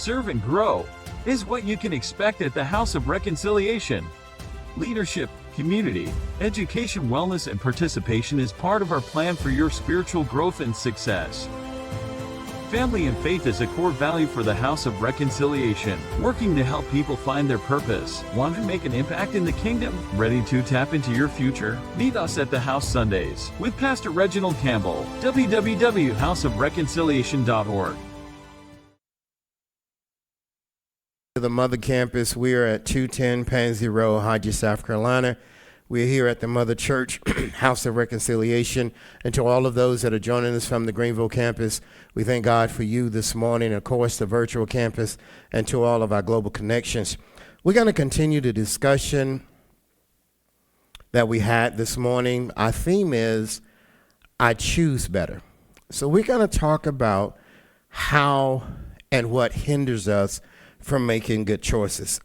serve, and grow is what you can expect at the House of Reconciliation. Leadership, community, education, wellness, and participation is part of our plan for your spiritual growth and success. Family and faith is a core value for the House of Reconciliation, working to help people find their purpose. Want to make an impact in the kingdom? Ready to tap into your future? Meet us at the House Sundays with Pastor Reginald Campbell. www.houseofreconciliation.org. The Mother Campus, we are at 210 Pansy Road, Hodges, South Carolina. We're here at the Mother Church, House of Reconciliation. And to all of those that are joining us from the Greenville campus, we thank God for you this morning, of course, the virtual campus, and to all of our global connections. We're going to continue the discussion that we had this morning. Our theme is, I choose better. So we're going to talk about how and what hinders us from making good choices.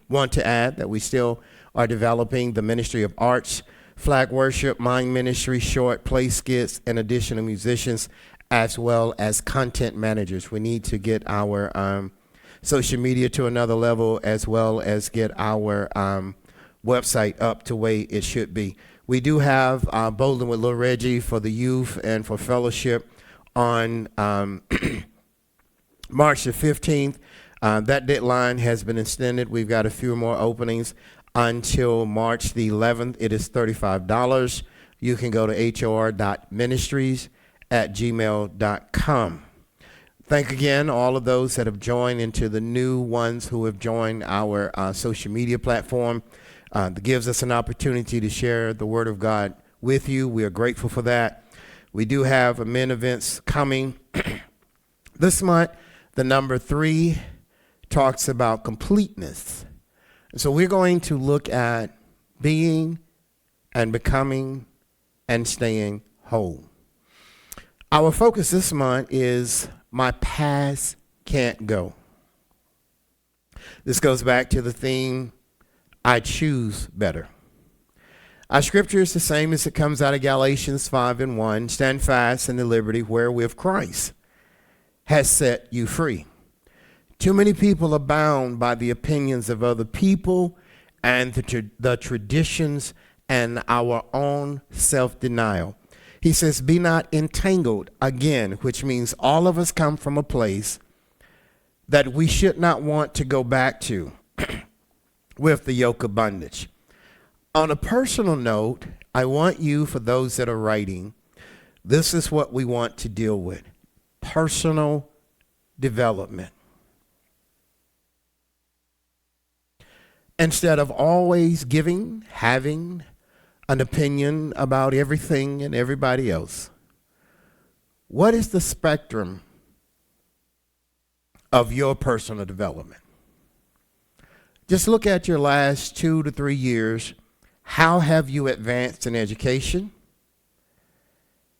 Want to add that we still are developing the ministry of arts, flag worship, mind ministry, short play skits, and additional musicians, as well as content managers. We need to get our social media to another level, as well as get our website up to where it should be. We do have Bowling with Little Reggie for the youth and for fellowship on March the 15th. That deadline has been extended. We've got a few more openings until March the 11th. It is $35. You can go to hor.ministries@gmail.com. Thank again all of those that have joined, into the new ones who have joined our social media platform. That gives us an opportunity to share the Word of God with you. We are grateful for that. We do have men events coming this month. The number 3 talks about completeness. So we're going to look at being and becoming and staying whole. Our focus this month is my past can't go. This goes back to the theme, I choose better. Our scripture is the same as it comes out of Galatians 5:1. Stand fast in the liberty wherewith Christ has set you free. Too many people are bound by the opinions of other people and the traditions and our own self-denial. He says, be not entangled, again, which means all of us come from a place that we should not want to go back to with the yoke of bondage. On a personal note, I want you, for those that are writing, this is what we want to deal with: personal development. Instead of always having an opinion about everything and everybody else, what is the spectrum of your personal development? Just look at your last 2 to 3 years. How have you advanced in education?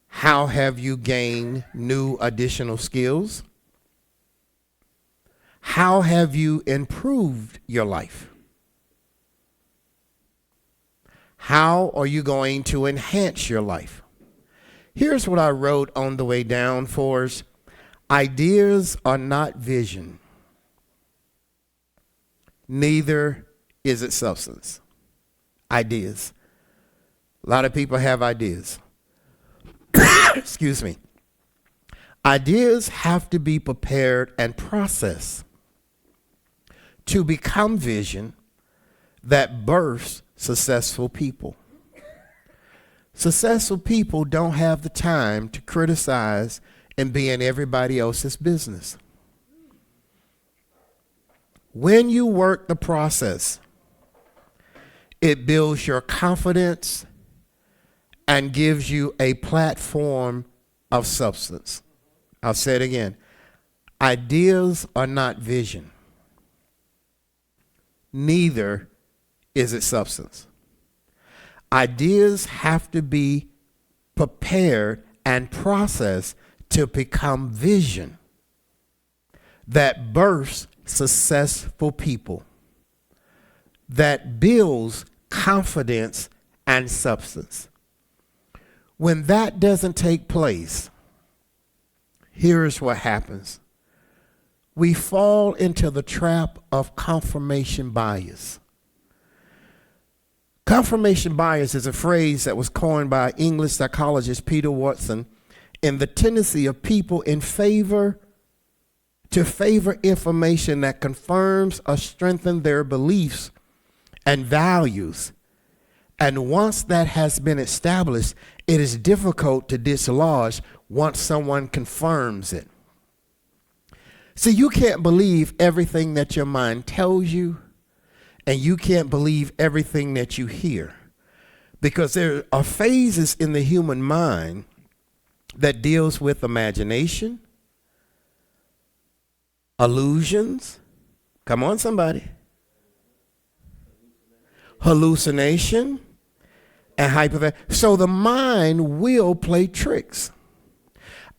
How have you gained new additional skills? How have you improved your life? How are you going to enhance your life? Here's what I wrote on the way down for us. Ideas are not vision. Neither is it substance. Ideas. A lot of people have ideas. Excuse me. Ideas have to be prepared and processed to become vision that births successful people. Successful people don't have the time to criticize and be in everybody else's business. When you work the process, it builds your confidence and gives you a platform of substance. I'll say it again. Ideas are not vision. Neither is it substance. Ideas have to be prepared and processed to become vision that births successful people, that builds confidence and substance. When that doesn't take place, here's what happens. we fall into the trap of confirmation bias. Confirmation bias is a phrase that was coined by English psychologist Peter Watson in the tendency of people to favor information that confirms or strengthens their beliefs and values. And once that has been established, it is difficult to dislodge once someone confirms it. See, you can't believe everything that your mind tells you, and you can't believe everything that you hear, because there are phases in the human mind that deals with imagination, illusions, come on somebody, hallucination, and hyper. So the mind will play tricks.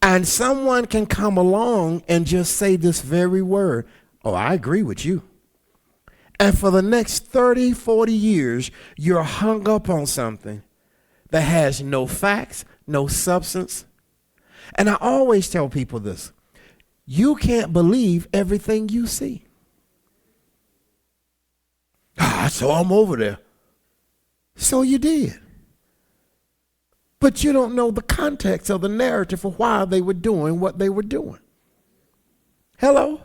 And someone can come along and just say this very word, oh, I agree with you. And for the next 30, 40 years, you're hung up on something that has no facts, no substance. And I always tell people this: you can't believe everything you see. I saw him over there. So you did. But you don't know the context of the narrative of why they were doing what they were doing. Hello?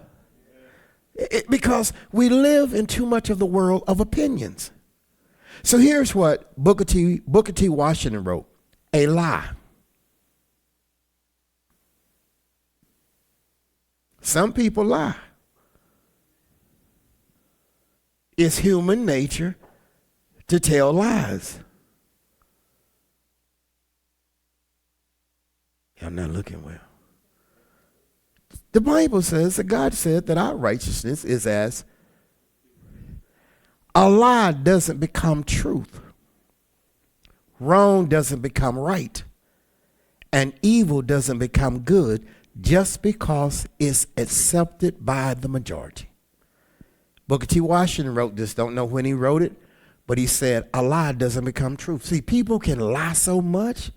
Because we live in too much of the world of opinions. So here's what Booker T. Washington wrote: a lie. Some people lie. It's human nature to tell lies. Y'all not looking well. The Bible says that God said that our righteousness is as a lie doesn't become truth. Wrong doesn't become right. And evil doesn't become good just because it's accepted by the majority. Booker T. Washington wrote this. Don't know when he wrote it, but he said a lie doesn't become truth. See, people can lie so much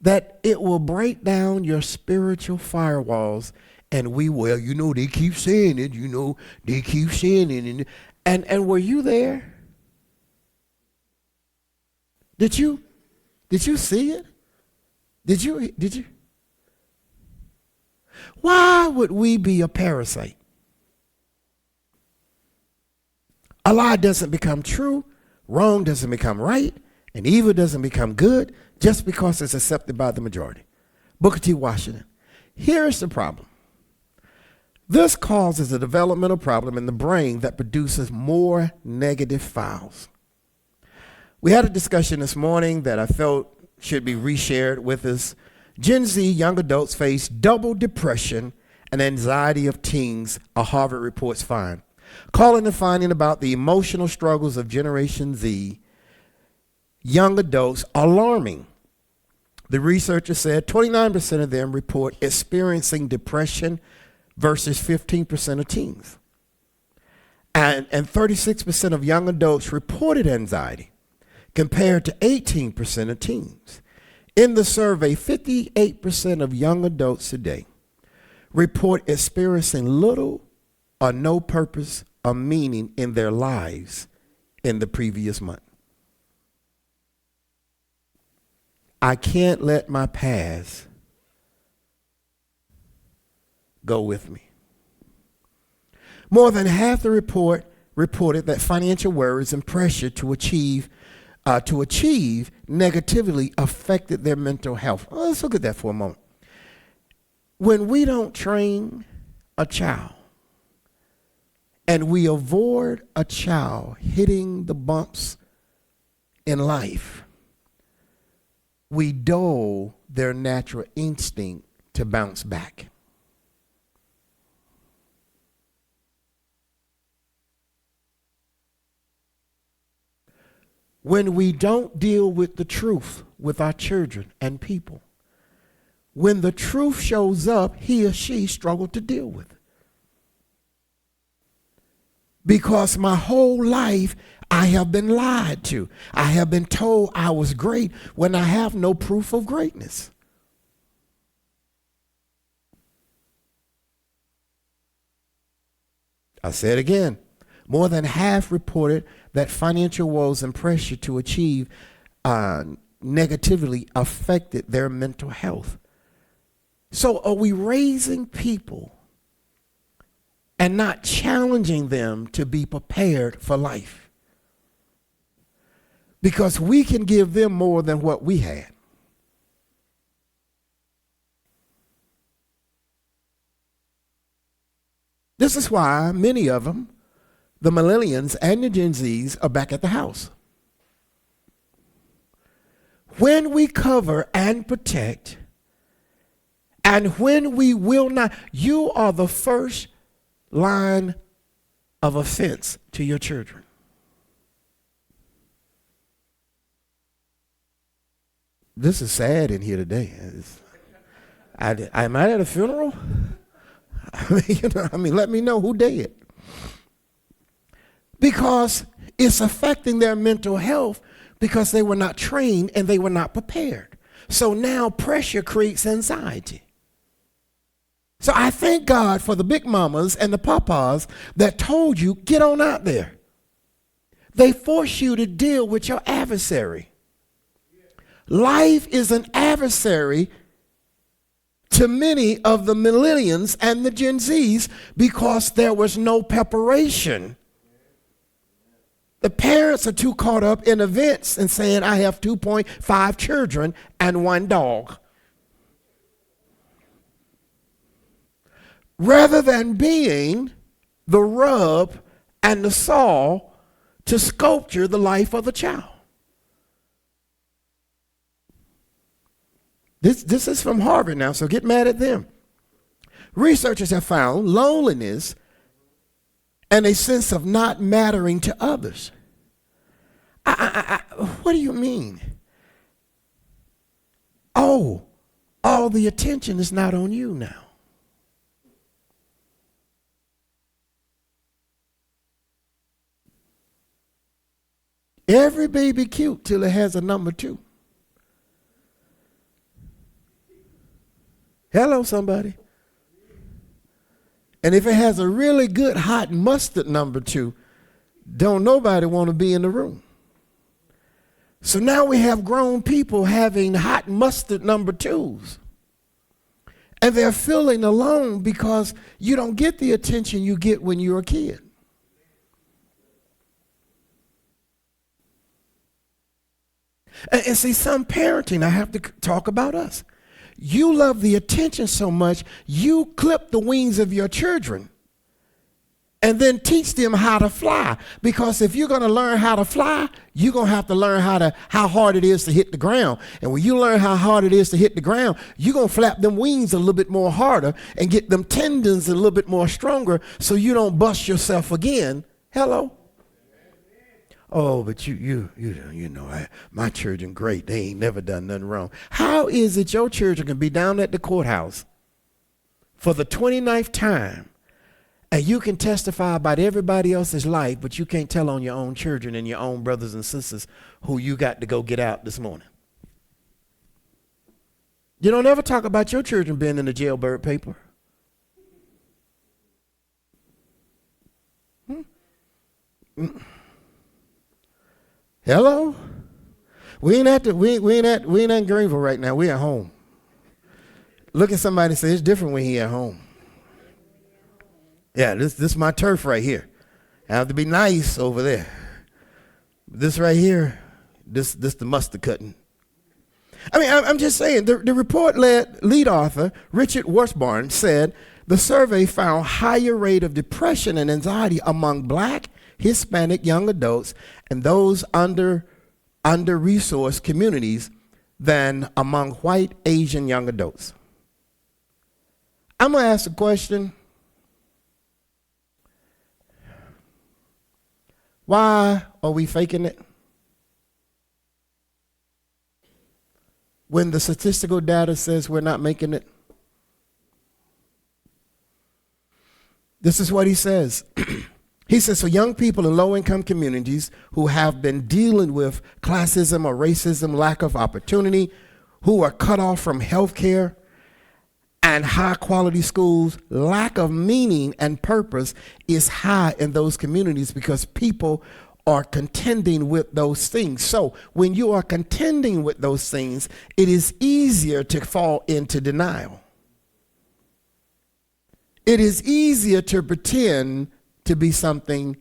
that it will break down your spiritual firewalls, and they keep saying it, they keep saying it. And were you there? Did you see it? Did you? Why would we be a parasite? A lie doesn't become true, wrong doesn't become right, and evil doesn't become good just because it's accepted by the majority. Booker T. Washington. Here's the problem. This causes a developmental problem in the brain that produces more negative files. We had a discussion this morning that I felt should be reshared with us. Gen Z young adults face double depression and anxiety of teens, a Harvard reports find. Calling the finding about the emotional struggles of Generation Z young adults alarming. The researcher said 29% of them report experiencing depression versus 15% of teens. And 36% of young adults reported anxiety compared to 18% of teens. In the survey, 58% of young adults today report experiencing little or no purpose or meaning in their lives in the previous month. I can't let my past go with me. More than half the report reported that financial worries and pressure to achieve negatively affected their mental health. Well, let's look at that for a moment. When we don't train a child and we avoid a child hitting the bumps in life, we dull their natural instinct to bounce back. When we don't deal with the truth with our children and people, when the truth shows up, he or she struggled to deal with it. Because my whole life, I have been lied to. I have been told I was great when I have no proof of greatness. I say it again. More than half reported that financial woes and pressure to achieve negatively affected their mental health. So are we raising people and not challenging them to be prepared for life? Because we can give them more than what we had. This is why many of them, the millennials and the Gen Zs, are back at the house. When we cover and protect, and when we will not, you are the first line of offense to your children. This is sad in here today. Am I at a funeral? I mean, let me know who dead. Because it's affecting their mental health because they were not trained and they were not prepared. So now pressure creates anxiety. So I thank God for the big mamas and the papas that told you, get on out there. They force you to deal with your adversary. Life is an adversary to many of the millennials and the Gen Zs because there was no preparation. The parents are too caught up in events and saying, I have 2.5 children and 1 dog. Rather than being the rub and the saw to sculpture the life of the child. This is from Harvard now, so get mad at them. Researchers have found loneliness and a sense of not mattering to others. What do you mean? Oh, all the attention is not on you now. Every baby cute till it has a number 2. Hello, somebody. And if it has a really good hot mustard number 2, don't nobody want to be in the room. So now we have grown people having hot mustard number 2s. And they're feeling alone because you don't get the attention you get when you're a kid. And see, some parenting, I have to talk about us. You love the attention so much, you clip the wings of your children and then teach them how to fly. Because if you're going to learn how to fly, you're going to have to learn how hard it is to hit the ground. And when you learn how hard it is to hit the ground, you're going to flap them wings a little bit more harder and get them tendons a little bit more stronger so you don't bust yourself again. Hello? Oh, but you know, my children great. They ain't never done nothing wrong. How is it your children can be down at the courthouse for the 29th time and you can testify about everybody else's life, but you can't tell on your own children and your own brothers and sisters who you got to go get out this morning? You don't ever talk about your children being in the jailbird paper. Hello? We ain't in Greenville right now. We at home. Look at somebody and say, it's different when he at home. Yeah, this is my turf right here. I have to be nice over there. This right here, this the mustard cutting. I mean, I'm just saying, the report lead author, Richard Washburn, said the survey found higher rate of depression and anxiety among Black, Hispanic young adults and those under-resourced communities than among white Asian young adults. I'm going to ask a question. Why are we faking it? When the statistical data says we're not making it? This is what he says. He says, for young people in low-income communities who have been dealing with classism or racism, lack of opportunity, who are cut off from health care, and high quality schools, lack of meaning and purpose is high in those communities because people are contending with those things. So when you are contending with those things, it is easier to fall into denial. It is easier to pretend to be something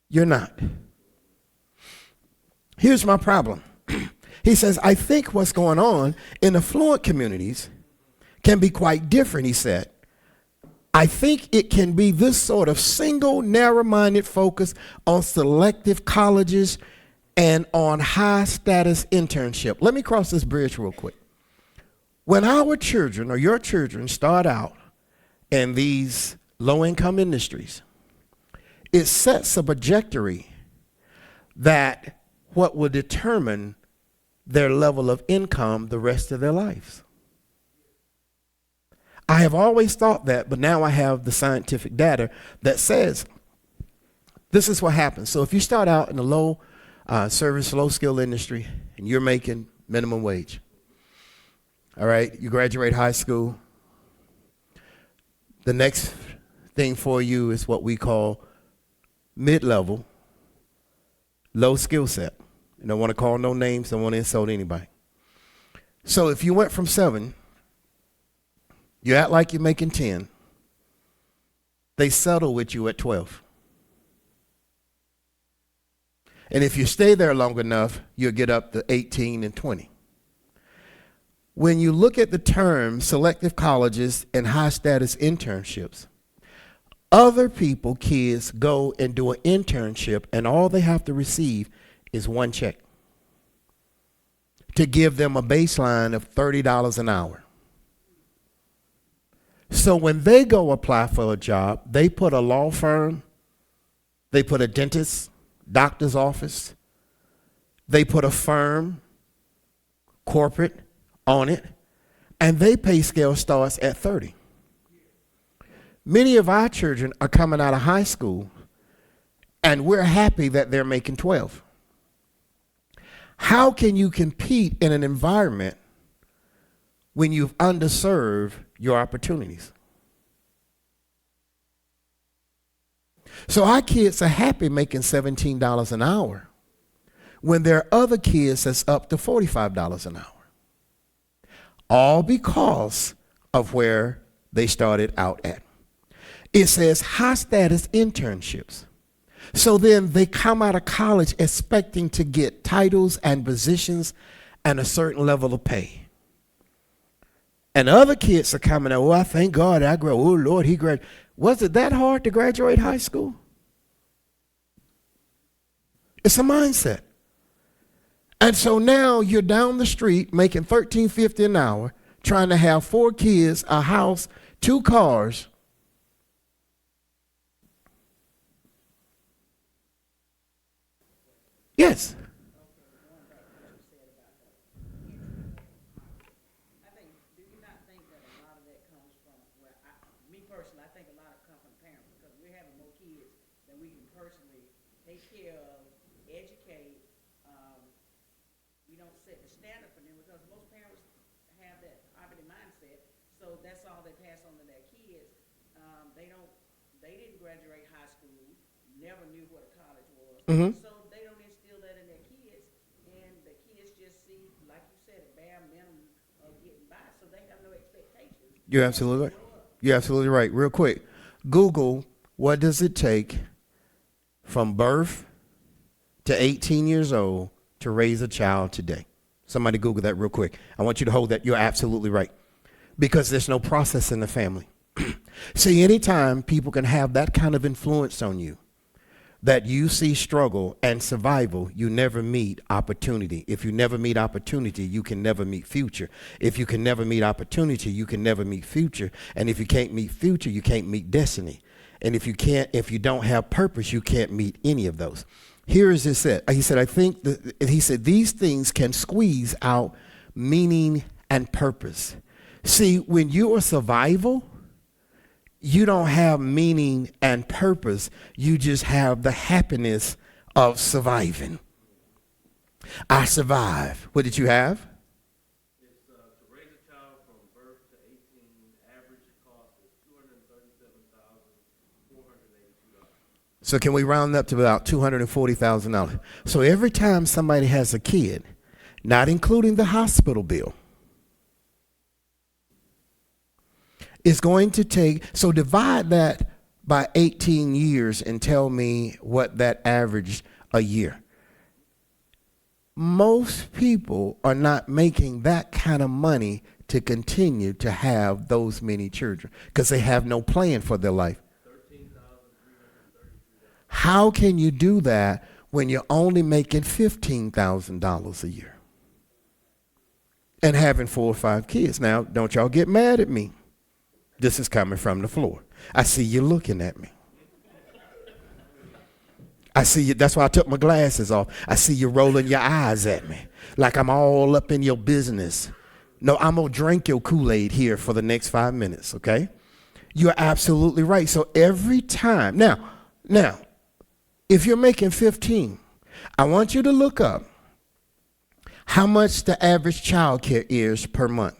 you're not. Here's my problem. He says, I think what's going on in affluent communities can be quite different, he said. I think it can be this sort of single, narrow-minded focus on selective colleges and on high-status internship. Let me cross this bridge real quick. When our children or your children start out in these low-income industries, it sets a trajectory that what will determine their level of income the rest of their lives. I have always thought that, but now I have the scientific data that says this is what happens. So if you start out in a low service, low skill industry, and you're making minimum wage, all right, you graduate high school, the next thing for you is what we call mid-level, low skill set. I don't want to call no names, don't want to insult anybody. So if you went from 7, you act like you're making 10, they settle with you at 12. And if you stay there long enough, you'll get up to 18 and 20. When you look at the term selective colleges and high status internships, other people, kids, go and do an internship and all they have to receive is one check to give them a baseline of $30 an hour. So when they go apply for a job, they put a law firm, they put a dentist, doctor's office, they put a firm, corporate on it, and their pay scale starts at 30. Many of our children are coming out of high school, and we're happy that they're making 12. How can you compete in an environment when you've underserved your opportunities? So our kids are happy making $17 an hour when there are other kids that's up to $45 an hour. All because of where they started out at. It says high status internships. So then they come out of college expecting to get titles and positions and a certain level of pay. And other kids are coming out, oh, I thank God I graduated. Oh, Lord, he graduated. Was it that hard to graduate high school? It's a mindset. And so now you're down the street making $13.50 an hour, trying to have 4 kids, a house, 2 cars. Yes. Mm-hmm. So they don't instill that in their kids, and the kids just see, like you said, a bare minimum of getting by, so they have no expectations. You're absolutely right. You're absolutely right. Real quick, Google, what does it take from birth to 18 years old to raise a child today? Somebody Google that real quick. I want you to hold that. You're absolutely right. Because there's no process in the family. See, anytime people can have that kind of influence on you, that you see struggle and survival, you never meet opportunity. If you never meet opportunity, you can never meet future. If you can never meet opportunity, you can never meet future. And if you can't meet future, you can't meet destiny. And if you don't have purpose, you can't meet any of those. Here is it said. He said, these things can squeeze out meaning and purpose. See, when you are survival, you don't have meaning and purpose. You just have the happiness of surviving. I survived. What did you have? It's to raise a child from birth to 18 So can we round up to about $240,000? So every time somebody has a kid, not including the hospital bill, it's going to take, so divide that by 18 years and tell me what that averaged a year. Most people are not making that kind of money to continue to have those many children because they have no plan for their life. How can you do that when you're only making $15,000 a year and having 4 or 5 kids? Now, don't y'all get mad at me. This is coming from the floor. I see you looking at me. I see you. That's why I took my glasses off. I see you rolling your eyes at me like I'm all up in your business. No, I'm going to drink your Kool-Aid here for the next 5 minutes, okay? You're absolutely right. So every time. Now, if you're making 15, I want you to look up how much the average child care is per month.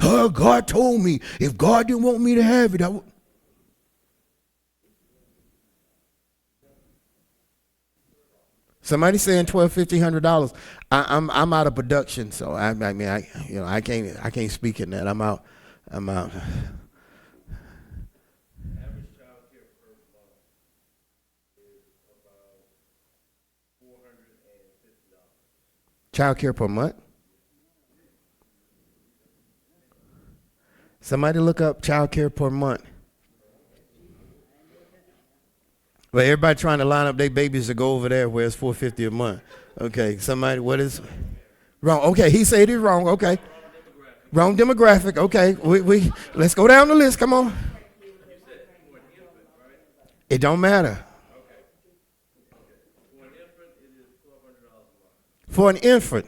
Oh, God told me if God didn't want me to have it, I would. Somebody saying $1,200, $1,500. I'm out of production, so I can't speak in that. I'm out. Average child care per month is about $450. Child care per month? Somebody look up child care per month. Well, everybody trying to line up their babies to go over there where it's $450 a month. Okay, somebody, what is wrong? Okay, he said it's wrong. Okay, wrong demographic. Okay, we let's go down the list. Come on. It don't matter. For an infant,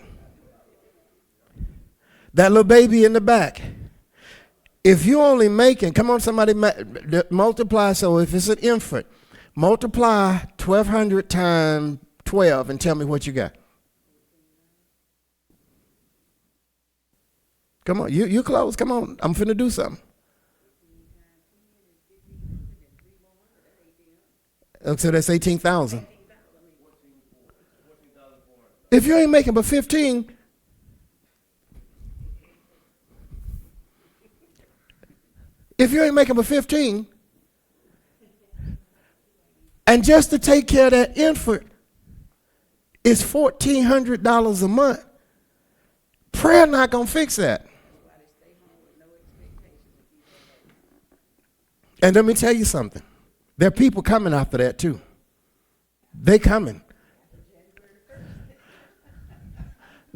that little baby in the back. If you're only making, come on, somebody multiply. So if it's an infant, multiply 1,200 times 12 and tell me what you got. Come on, you close. Come on, I'm finna do something. So that's 18,000. If you ain't making but 15, and just to take care of that infant is $1,400 a month. Prayer not gonna fix that. And let me tell you something. There are people coming after that too. They coming.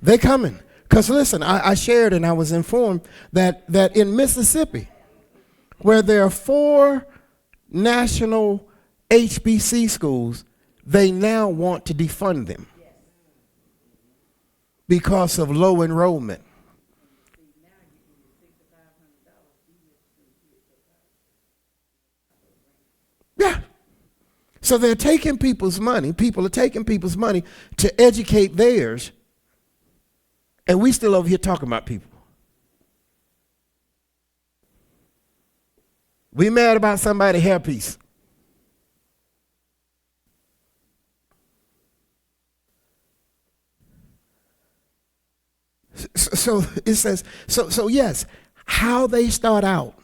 They coming. Because listen, I shared and I was informed that in Mississippi, where there are 4 national HBC schools, they now want to defund them because of low enrollment. Yeah. So they're taking people's money. People are taking people's money to educate theirs. And we still over here talking about people. We mad about somebody's hairpiece. So it says, so yes, how they start out.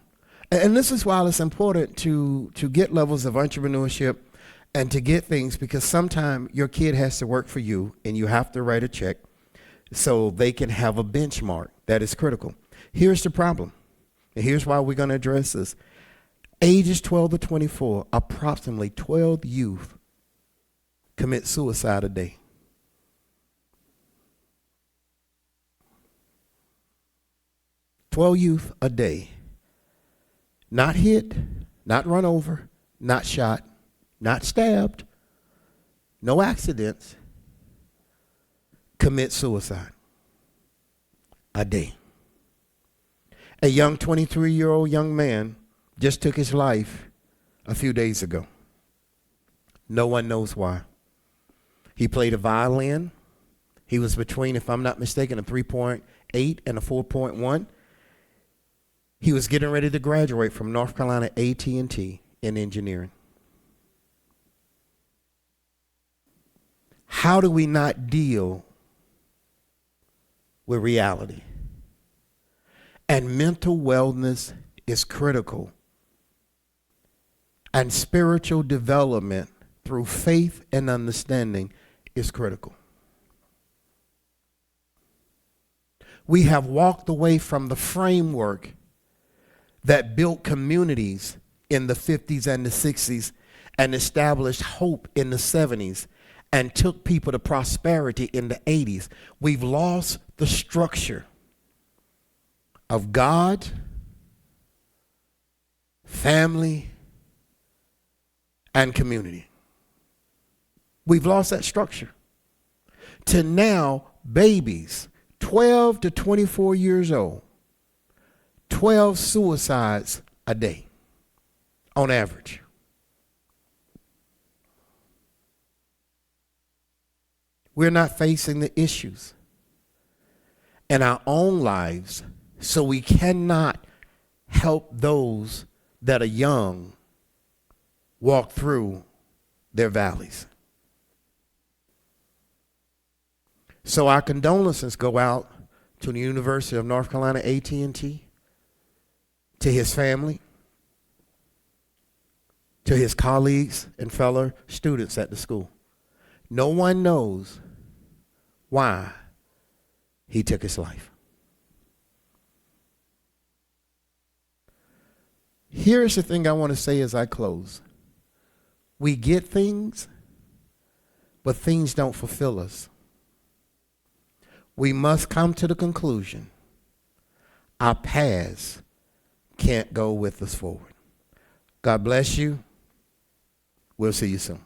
And this is why it's important to get levels of entrepreneurship and to get things, because sometimes your kid has to work for you and you have to write a check so they can have a benchmark. That is critical. Here's the problem. And here's why we're going to address this. Ages 12 to 24, approximately 12 youth commit suicide a day. Youth a day. Not hit, not run over, not shot, not stabbed, no accidents, commit suicide a day. A young 23-year-old young man just took his life a few days ago. No one knows why. He played a violin. He was between, if I'm not mistaken, a 3.8 and a 4.1. He was getting ready to graduate from North Carolina A&T in engineering. How do we not deal with reality? And mental wellness is critical. And spiritual development through faith and understanding is critical. We have walked away from the framework that built communities in the 50s and the 60s and established hope in the 70s and took people to prosperity in the 80s. We've lost the structure of God, family, and community. We've lost that structure. To now, babies 12 to 24 years old, 12 suicides a day on average. We're not facing the issues in our own lives, so we cannot help those that are young walk through their valleys. So our condolences go out to the University of North Carolina A&T, to his family, to his colleagues and fellow students at the school. No one knows why he took his life. Here's the thing I want to say as I close. We get things, but things don't fulfill us. We must come to the conclusion our past can't go with us forward. God bless you. We'll see you soon.